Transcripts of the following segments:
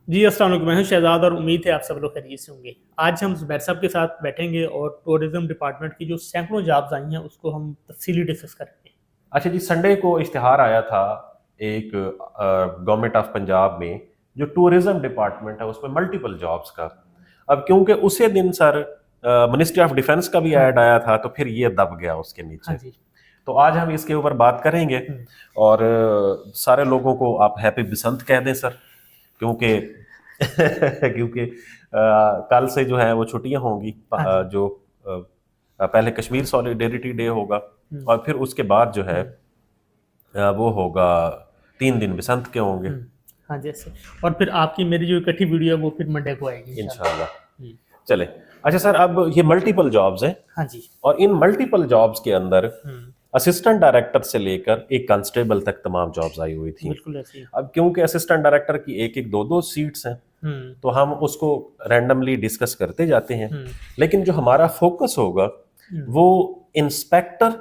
जी अस्सलाम वालेकुम, मैं हूं शहजाद और उम्मीद है आप सब लोग खैरियत से होंगे। आज हम ज़ुबैर साहब के साथ बैठेंगे और टूरिज्म डिपार्टमेंट की जो सैकड़ों जॉब्स आई हैं उसको हम तफसीली डिस्कस करेंगे। अच्छा जी, संडे को इश्तिहार आया था एक गवर्नमेंट ऑफ पंजाब में जो टूरिज्म डिपार्टमेंट है उसमें मल्टीपल जॉब्स का। अब क्योंकि उसी दिन सर मिनिस्ट्री ऑफ डिफेंस का भी हाँ ऐड आया था तो फिर ये दब गया उसके हाँ नीचे। जी। तो आज हम इसके ऊपर बात करेंगे हम्म, और सारे लोगों को आप हैप्पी बिसंत कह दें सर, क्योंकि क्योंकि कल से जो है वो छुट्टियां होंगी। हाँ जी। जो पहले कश्मीर सॉलिडेरिटी डे होगा हम्म, और फिर उसके बाद जो है हम्म, वो होगा 3 दिन बसंत के होंगे हम्म, हाँ जैसे। और फिर आपकी मेरी जो इकट्ठी वीडियो है वो फिर मंडे को आएगी इंशाल्लाह। इंशाल्लाह। हम्म, चले, अच्छा सर, अब ये मल्टीपल जॉब्स हैं हाँ जी। और इन मल्टीपल जॉब्स के अंदर हम्म, असिस्टेंट डायरेक्टर से लेकर एक कांस्टेबल तक तमाम जॉब्स आई हुई थी। बिल्कुल ऐसे ही। अब क्योंकि असिस्टेंट डायरेक्टर की एक एक दो दो सीट्स हैं हम्म, तो हम उसको रैंडमली डिस्कस करते जाते हैं, हम्म, लेकिन जो हमारा फोकस होगा हम्म, वो इंस्पेक्टर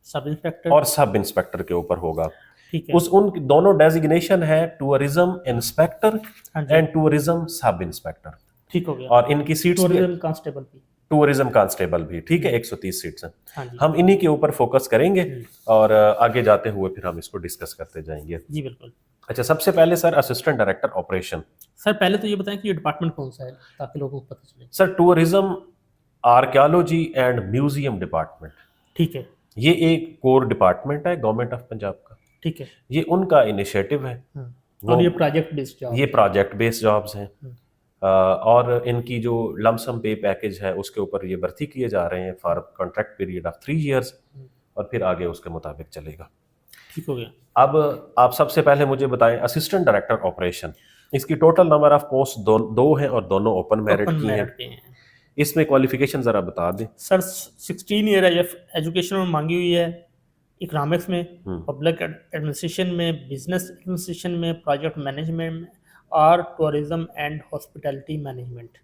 सब इंस्पेक्टर। और सब इंस्पेक्टर के ऊपर होगा। ठीक है। उस उन दोनों डेजिग्नेशन है टूरिज्म इंस्पेक्टर हाँ जी। And tourism sub inspector. ठीक हो गया। और इनकी सीट्स भी टूरिज्म कांस्टेबल भी। टूरिज्म कांस्टेबल भी ठीक है, हम्म, 130 सीट्स हैं। हाँ जी। हम इन्हीं के ऊपर फोकस करेंगे हम्म, और आगे जाते हुए फिर हम इसको डिस्कस करते जाएंगे। जी बिल्कुल। अच्छा, सबसे पहले sir assistant director operation. Sir पहले तो ये बताएं कि ये डिपार्टमेंट कौन सा है ताकि लोगों को पता चले। Sir tourism archaeology and museum department, ठीक है। ये एक कोर डिपार्टमेंट है गवर्नमेंट ऑफ पंजाब का। ठीक है। ये उनका इनिशिएटिव है। वो और ये प्रोजेक्ट बेस्ड जॉब ये है। प्रोजेक्ट बेस्ड जॉब्स हैं। और इनकी जो लमसम पे पैकेज है उसके ऊपर ये भर्ती किए जा रहे हैं for contract period of 3 years और फिर आगे उसके मुताबिक चलेगा। ठीक हो गया। अब आप सबसे पहले मुझे बताएं असिस्टेंट डायरेक्टर ऑपरेशन, इसकी टोटल नंबर ऑफ पोस्ट दो हैं और दोनों ओपन मेरिट ओपन की हैं। मेरिट पे हैं। इसमें क्वालिफिकेशन ज़रा बता दें। सर 16 ईयर एजुकेशन में मांगी हुई है। इकोनॉमिक्स में, हम्म, पब्लिक एडमिनिस्ट्रेशन में, बिजनेस एडमिनिस्ट्रेशन में, प्रोजेक्ट मैनेजमेंट में और टूरिज्म एंड हॉस्पिटैलिटी मैनेजमेंट।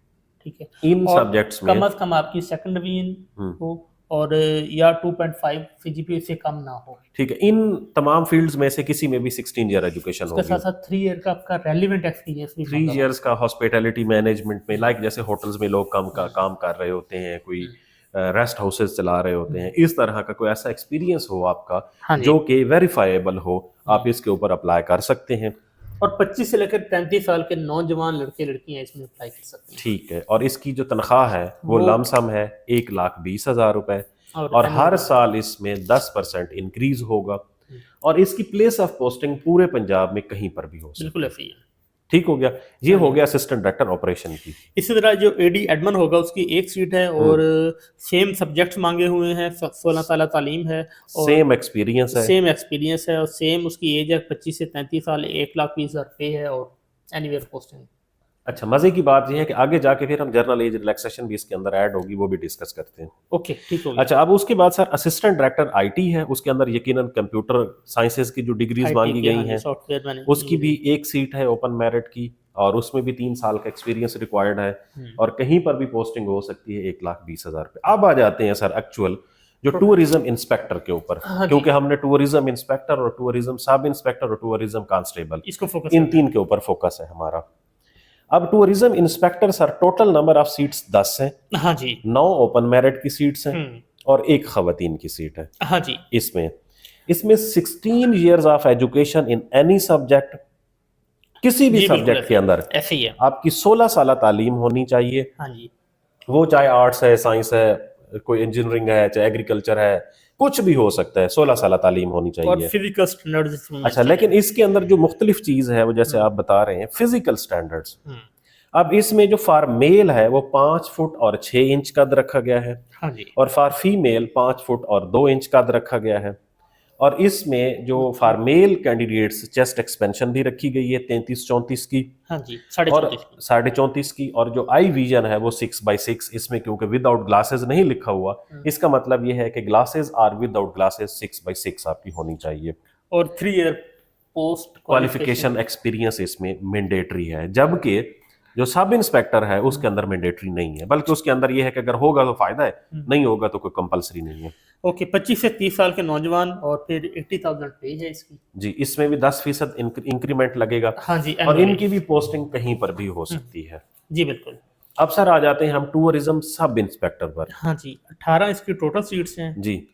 ठीक है। इन और सब्जेक्ट्स में। कम अज कम आपकी सेकंड डिवीजन हम्म, हो और या 2.5 सीजीपीए से कम ना हो। ठीक है, इन तमाम फील्ड्स में से किसी में भी 16 ईयर एजुकेशन उसके साथ होगी। साथ 3 ईयर का आपका रेलिवेंट एक्सपीरियंस भी थ्री मांगा हुआ इयर्स का हॉस्पिटैलिटी मैनेजमेंट में, लाइक जैसे होटल्स में लोग काम कर रहे होते हैं, कोई रेस्ट हाउसेस चला रहे होते हैं, है। इस तरह का कोई ऐसा एक्सपीरियंस हो आपका हाँ जी। जो कि वेरीफाइबल हो, आप इसके ऊपर अप्लाई कर सकते हैं। और 25 से लेकर 35 साल के नौजवान लड़के लड़कियां इसमें अप्लाई कर सकते हैं। ठीक है, और इसकी जो तनख्वाह है वो वो लमसम है 1,20,000 रुपए और और हर एनुअल साल इसमें 10% इंक्रीज होगा और इसकी प्लेस ऑफ पोस्टिंग पूरे पंजाब में कहीं पर भी हो बिल्कुल सकती है। ऐसे ही है। ठीक हो गया, ये हाँ हो जी। गया असिस्टेंट डायरेक्टर ऑपरेशन की। इसी तरह जो एडी एडमन होगा उसकी एक सीट है और हम्म, सेम सब्जेक्ट्स मांगे हुए हैं, 16 साल तालीम है और सेम एक्सपीरियंस है। सेम एक्सपीरियंस है और सेम उसकी एज है 25 से 33 साल, 1,20,000 पे है और एनीवेयर पोस्टिंग। अच्छा, मजे की बात यह है कि आगे जाके फिर हम जर्नल एज रिलैक्सेशन भी इसके अंदर ऐड होगी, वो भी डिस्कस करते हैं। ओके ठीक हो गया। अच्छा, अब उसके बाद सर असिस्टेंट डायरेक्टर आईटी है, उसके अंदर यकीनन कंप्यूटर साइंसेज की जो डिग्रीज आईटी मांगी के, गई हाँ जी, हैं सॉफ्टवेयर मैंने उसकी भी एक सीट है ओपन मेरिट की और उसमें भी 3 साल का एक्सपीरियंस रिक्वायर्ड है और कहीं पर भी पोस्टिंग हो सकती है 1,20,000 रुपये। अब आ जाते हैं सर एक्चुअल जो टूरिज्म इंस्पेक्टर के ऊपर, हाँ जी। क्योंकि हमने टूरिज्म इंस्पेक्टर और टूरिज्म सब इंस्पेक्टर और टूरिज्म कांस्टेबल इसको फोकस इन करना 3 के ऊपर फोकस है हमारा। अब tourism inspector sir total number of seats 10 हैं, है। हाँ जी। 9 ओपन मेरिट की सीट्स हैं हम्म, और एक खवातीन की सीट है। हाँ जी। इसमें इसमें 16 years of education in any subject, किसी भी जी बिल्कुल सब्जेक्ट के अंदर ऐसे ही है। आपकी 16 साल तालीम होनी चाहिए। हाँ जी। वो चाहे आर्ट्स है, साइंस है, कोई इंजीनियरिंग है, चाहे एग्रीकल्चर है, कुछ भी हो सकता है, 16 साल तालीम होनी और चाहिए। फिजिकल स्टैंडर्ड्स इसमें अच्छा, मेंशन लेकिन है। इसके अंदर जो मुख्तलिफ चीज है वो जैसे आप बता रहे हैं फिजिकल स्टैंडर्ड्स। हम्म, अब इसमें जो फॉर मेल है वो 5 फुट और 6 इंच कद रखा गया है हाँ जी। और फॉर फीमेल 5 फुट और 2 इंच कद रखा गया है। और इसमें जो for male candidates chest expansion भी रखी गई है 33-34 की हाँ जी, साढ़े और 34। 34.5 की, और जो आई विजन है वो 6x6। इसमें क्योंकि विदाउट ग्लासेस नहीं लिखा हुआ, इसका मतलब ये है कि glasses are without glasses 6x6 आपकी होनी चाहिए। और 3 ईयर पोस्ट क्वालिफिकेशन एक्सपीरियंस इसमें मैंडेटरी है, जबकि जो सब इंस्पेक्टर है उसके अंदर मैंडेटरी नहीं है, बल्कि उसके अंदर ये है कि अगर होगा तो फायदा है, नहीं होगा तो कोई कंपलसरी नहीं है। ओके, 25 से 30 साल के नौजवान और फिर 80,000 पे है इसकी। जी, इसमें भी 10% इंक्रीमेंट लगेगा। हाँ जी, और annually। इनकी भी पोस्टिंग कहीं पर भी हो सकती है। जी बिल्कुल। अब सर आ जाते हैं हम टूरिज्म सब इंस्पेक्टर पर। हाँ जी, 18 इसकी टोटल सीट्स हैं। जी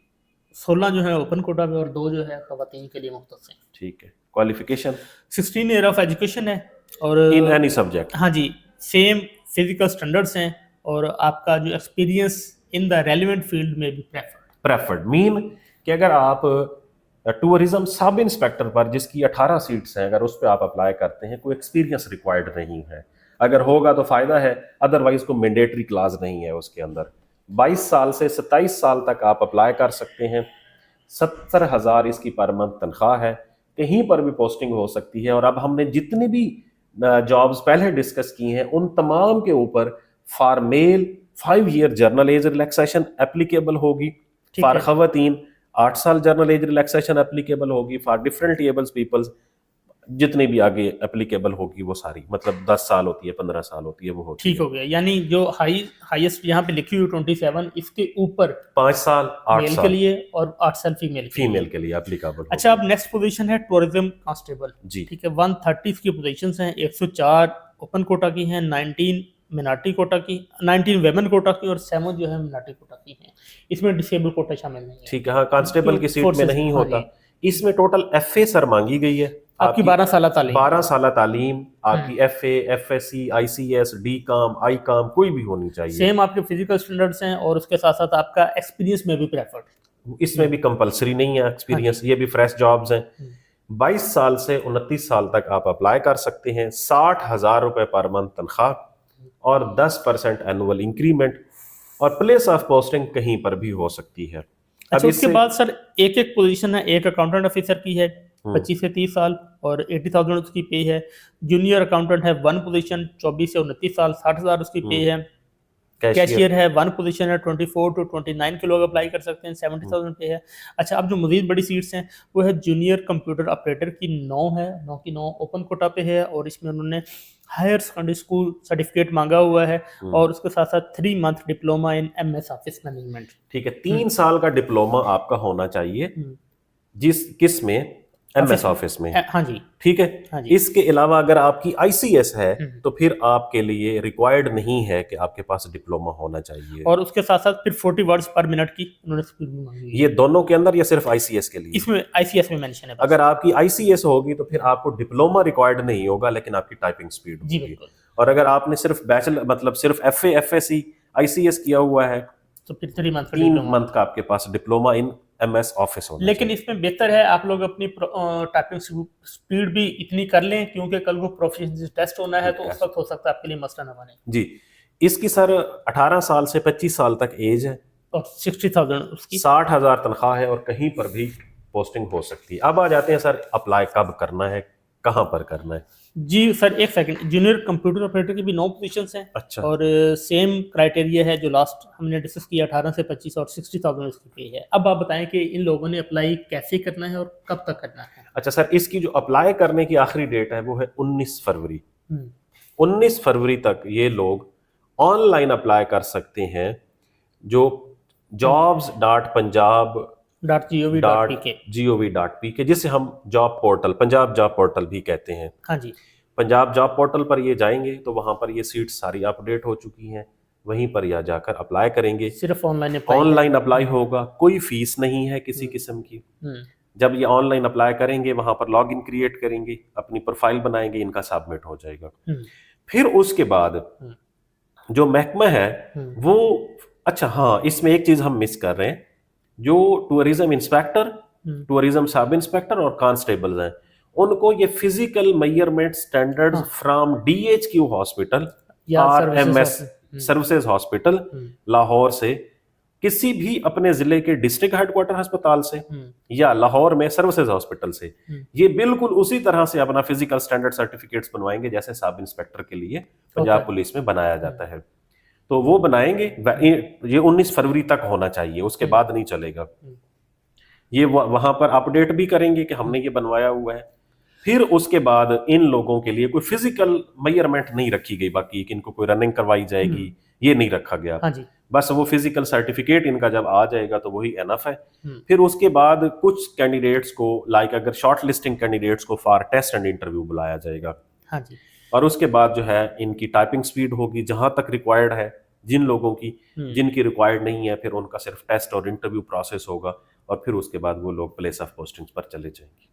16 जो है ओपन कोटा पे और 2 जो है खवातीन के लिए मुख्तस हैं। ठीक है। क्वालिफिकेशन 16 ईयर ऑफ एजुकेशन है और इन एनी सब्जेक्ट। हाँ जी, सेम फिजिकल स्टैंडर्ड्स हैं और आपका जो experience in the relevant field में भी प्रेफर्ड मीन कि अगर आप टूरिज्म सब इंस्पेक्टर पर जिसकी 18 सीट्स हैं, अगर उस पर आप अप्लाई करते हैं, कोई एक्सपीरियंस रिक्वायर्ड नहीं है। अगर होगा तो फायदा है, अदरवाइज कोई मैंडेटरी क्लास नहीं है उसके अंदर। 22 साल से 27 साल तक आप अप्लाई कर सकते हैं। 70,000 इसकी पर मंथ तनख्वाह है, कहीं पर भी पोस्टिंग हो सकती है। और अब हमने जितनी भी जॉब्स पहले डिस्कस की हैं उन तमाम के ऊपर for male 5 year journal age relaxation applicable होगी, फॉर खवातीन 8 साल जर्नल एज रिलैक्सेशन एप्लीकेबल होगी, फॉर डिफरेंट एबल्स पीपल्स जितने भी आगे एप्लीकेबल होगी वो सारी, मतलब 10 साल होती है, 15 साल होती है, वो होती ठीक हो गया। यानी जो हाईएस्ट यहाँ पे लिखी हुई 27, इसके ऊपर 5 साल 8 मेल साल के लिए और 8 साल फीमेल के लिए एप्लीकेबल। अच्छा, अब नेक्स्ट पोजीशन है टूरिज्म कांस्टेबल। जी ठीक है, 130 की पोजीशंस हैं, 104 ओपन कोटा की हैं, 19 मिनार्टी कोटा की, 19 वेमन कोटा की और 7 जो है मिनार्टी कोटा की हैं। इसमें डिसेबल कोटा शामिल नहीं है। ठीक है। हाँ, कांस्टेबल की सीट में नहीं होता। इसमें टोटल FA सर मांगी गई है आपकी 12 साल तालीम। 12 साल तालीम आपकी FA, FSC, ICS, DCOM, ICOM कोई भी होनी चाहिए। सेम आपके फिजिकल स्टैंडर्ड्स हैं और उसके साथ साथ आपका एक्सपीरियंस में भी प्रेफर्ड। इसमें भी कंपलसरी नहीं है एक्सपीरियंस, ये भी फ्रेश जॉब्स हैं। 22 साल से 29 साल तक आप अप्लाई कर सकते हैं। 60,000 रुपए पर मंथ तनख्वाह और 10% एनुअल इंक्रीमेंट और प्लेस ऑफ पोस्टिंग कहीं पर भी हो सकती है। अच्छा, उसके बाद सर एक एक पोजीशन है। एक अकाउंटेंट ऑफिसर की है 25 से 30 साल और 80,000 उसकी पे है। जूनियर अकाउंटेंट है 1 पोजीशन 24 से 29 साल, 60,000 उसकी पे है। कैशियर है 1 पोजीशन है 24 to 29 के लोग अप्लाई कर सकते हैं, 70,000 पे है। अच्छा, अब जो मजीद बड़ी सीट्स हैं वो है जूनियर कंप्यूटर ऑपरेटर की 9 है, 9 की 9 ओपन कोटा पे है और इसमें उन्होंने हायर सेकेंडरी स्कूल सर्टिफिकेट मांगा हुआ है और उसके साथ साथ 3 month diploma in MS office management. ठीक है, 3 साल का डिप्लोमा आपका होना चाहिए किस में, MS ऑफिस में। हाँ जी, ठीक है। हाँ जी। इसके अलावा अगर आपकी ICS है तो फिर आपके लिए रिक्वायर्ड नहीं है कि आपके पास डिप्लोमा होना चाहिए। और उसके साथ साथ फिर 40 वर्ड्स पर मिनट की उन्होंने स्पीड भी मांगी है। ये दोनों के अंदर या सिर्फ ICS के लिए? इसमें ICS में मेंशन है। अगर आपकी ICS होगी तो फिर आपको डिप्लोमा रिक्वायर्ड नहीं होगा, लेकिन आपकी टाइपिंग स्पीड होगी। और अगर आपने सिर्फ बैचलर मतलब सिर्फ FA, FSC, ICS किया हुआ है तो फिर 3 मंथ का आपके पास डिप्लोमा इन MS ऑफिस होना। लेकिन इसमें बेहतर है आप लोग अपनी टाइपिंग स्पीड भी इतनी कर लें, क्योंकि कल को प्रोफिशिएंसी टेस्ट होना है तो उस वक्त हो सकता है आपके लिए मसला ना बने। जी, इसकी सर 18 साल से 25 साल तक एज है और 60,000 उसकी, 60,000 तनख्वाह है और कहीं पर भी पोस्टिंग हो सकती है। अब आ जाते हैं सर अप्लाई कब करना है, कहाँ पर करना है? जी सर एक सेकंड, जूनियर कंप्यूटर ऑपरेटर की भी 9 पोजीशंस हैं। अच्छा। और सेम क्राइटेरिया है जो लास्ट हमने डिस्कस किया, 18 से 25 और 60,000 इसकी पे है। अब आप बताएं कि इन लोगों ने अप्लाई कैसे करना है और कब तक करना है? अच्छा सर, इसकी जो अप्लाई करने की आखिरी डेट है वो है 19 फरवरी। 19 फरवरी तक ये लोग ऑनलाइन अप्लाई कर सकते हैं, जो jobs.punjab.gov.pk जिसे हम job portal, Punjab job portal भी कहते हैं। हाँ जी, पंजाब जॉब पोर्टल पर ये जाएंगे तो वहां पर ये सीट्स सारी अपडेट हो चुकी हैं, वहीं पर या जाकर अप्लाई करेंगे। सिर्फ ऑनलाइन अप्लाई होगा, कोई फीस नहीं है किसी किस्म की। जब ये ऑनलाइन अप्लाई करेंगे वहां पर लॉग इन क्रिएट करेंगे, अपनी प्रोफाइल बनाएंगे, इनका सबमिट हो जाएगा। फिर उसके बाद जो महकमा है वो, अच्छा हाँ, इसमें एक चीज हम मिस कर रहे हैं, जो tourism inspector, tourism sub inspector और कांस्टेबल्स हैं, उनको ये physical measurement standards from DHQ hospital और MS सर्विसेज हॉस्पिटल लाहौर से, किसी भी अपने जिले के डिस्ट्रिक्ट हेडक्वार्टर अस्पताल से या लाहौर में सर्विसेज हॉस्पिटल से, ये बिल्कुल उसी तरह से अपना फिजिकल स्टैंडर्ड सर्टिफिकेट्स बनवाएंगे जैसे सब इंस्पेक्टर के लिए पंजाब पुलिस में बनाया जाता है। तो वो बनाएंगे, ये 19 फरवरी तक होना चाहिए, उसके बाद नहीं चलेगा। ये वहां पर अपडेट भी करेंगे कि हमने ये बनवाया हुआ है। फिर उसके बाद इन लोगों के लिए कोई फिजिकल मेजरमेंट नहीं रखी गई, बाकी कि इनको कोई रनिंग करवाई जाएगी ये नहीं रखा गया। हाँ जी। बस वो फिजिकल सर्टिफिकेट इनका जब आ जाएगा तो वही एनफ है। हम्म। फिर उसके बाद कुछ कैंडिडेट्स को लाइक अगर शॉर्ट लिस्टिंग कैंडिडेट्स को फॉर टेस्ट एंड इंटरव्यू बुलाया जाएगा। हाँ जी। और उसके बाद जो है इनकी टाइपिंग स्पीड होगी जहां तक रिक्वायर्ड है जिन लोगों की, जिनकी रिक्वायर्ड नहीं है फिर उनका सिर्फ टेस्ट और इंटरव्यू प्रोसेस होगा और फिर उसके बाद वो लोग प्लेस ऑफ पोस्टिंग्स पर चले जाएंगे।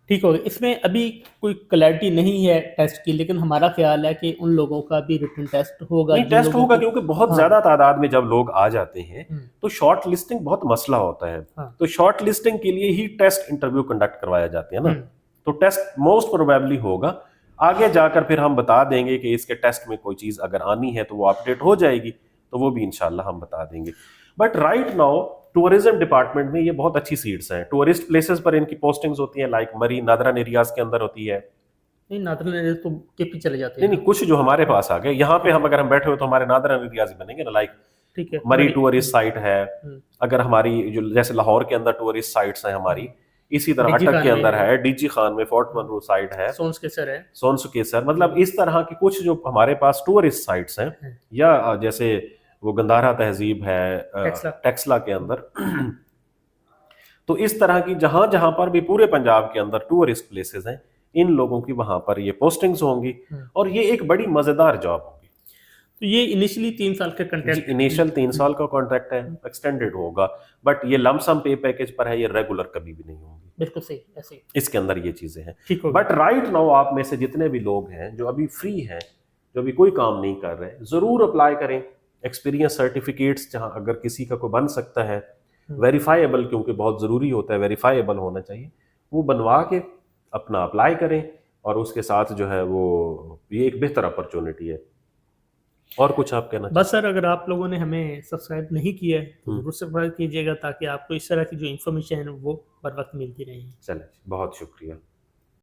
ठीक हो गया। इसमें अभी कोई क्लैरिटी नहीं है टेस्ट की, लेकिन हमारा ख्याल है कि उन लोगों का भी रिटन टेस्ट होगा। नहीं, टेस्ट होगा क्योंकि बहुत हाँ। ज्यादा तादाद में जब लोग आ जाते हैं तो शॉर्ट लिस्टिंग बहुत मसला होता है। हाँ। तो शॉर्ट लिस्टिंग के लिए ही टेस्ट इंटरव्यू कंडक्ट करवाए जाते हैं ना। तो टेस्ट मोस्ट प्रोबेबली होगा, आगे जाकर फिर हम बता देंगे कि इसके टेस्ट में कोई चीज अगर आनी है तो वो अपडेट हो जाएगी, तो वो भी इंशाल्लाह हम बता देंगे। But right now tourism department में ये बहुत अच्छी सीट्स हैं। टूरिस्ट प्लेसेस पर इनकी पोस्टिंग्स होती हैं, लाइक मरी नादरन एरियाज के अंदर होती है। नहीं, नादरन एरिया तो केपी चले जाते नहीं हैं। नहीं, कुछ जो हमारे पास आ गए यहाँ पे हम अगर हम बैठे हुए तो हमारे नादरन एरियाज बनेंगे ना, लाइक ठीक है। मरी टूरिस्ट साइट है। अगर हमारी जो जैसे लाहौर के अंदर टूरिस्ट साइट्स हैं हमारी, इसी तरह डीजी अटक खान के में अंदर है। है, डीजी खान में फोर्ट मनरू साइट है, सोन्स के सर है, सोनसु केसर, मतलब इस तरह की कुछ जो हमारे पास टूरिस्ट साइट्स हैं, या जैसे वो गंधारा तहजीब है टेक्सला के अंदर। तो इस तरह की जहां जहां पर भी पूरे पंजाब के अंदर टूरिस्ट प्लेसेस हैं, इन लोगों की वहां पर ये पोस्टिंग्स होंगी और ये एक बड़ी मजेदार जॉब होगी। तो ये इनिशियली 3 साल का कॉन्ट्रैक्ट, इनिशियल 3 साल का कॉन्ट्रैक्ट है, एक्सटेंडेड होगा, बट ये लमसम पे पैकेज पर है, ये रेगुलर कभी भी नहीं होगी। बिल्कुल सही, ऐसे इसके अंदर ये चीजें हैं। ठीक हो। बट राइट नाउ आप में से जितने भी लोग हैं जो अभी फ्री हैं, जो अभी कोई काम नहीं कर रहे, जरूर अप्लाई करें। एक्सपीरियंस सर्टिफिकेट्स जहां अगर किसी का कोई बन सकता है, वेरीफाइएबल, क्योंकि बहुत जरूरी होता है, वेरीफाइएबल होना चाहिए, वो बनवा के अपना अप्लाई करें। और उसके साथ जो है वो ये एक बेहतर अपॉर्चुनिटी है। और कुछ आप कहना? बस सर, अगर आप लोगों ने हमें सब्सक्राइब नहीं किया है तो जरूर सब्सक्राइब कीजिएगा, ताकि आपको इस तरह की जो इन्फॉर्मेशन है वो बर वक्त मिलती रहे। चलें, बहुत शुक्रिया।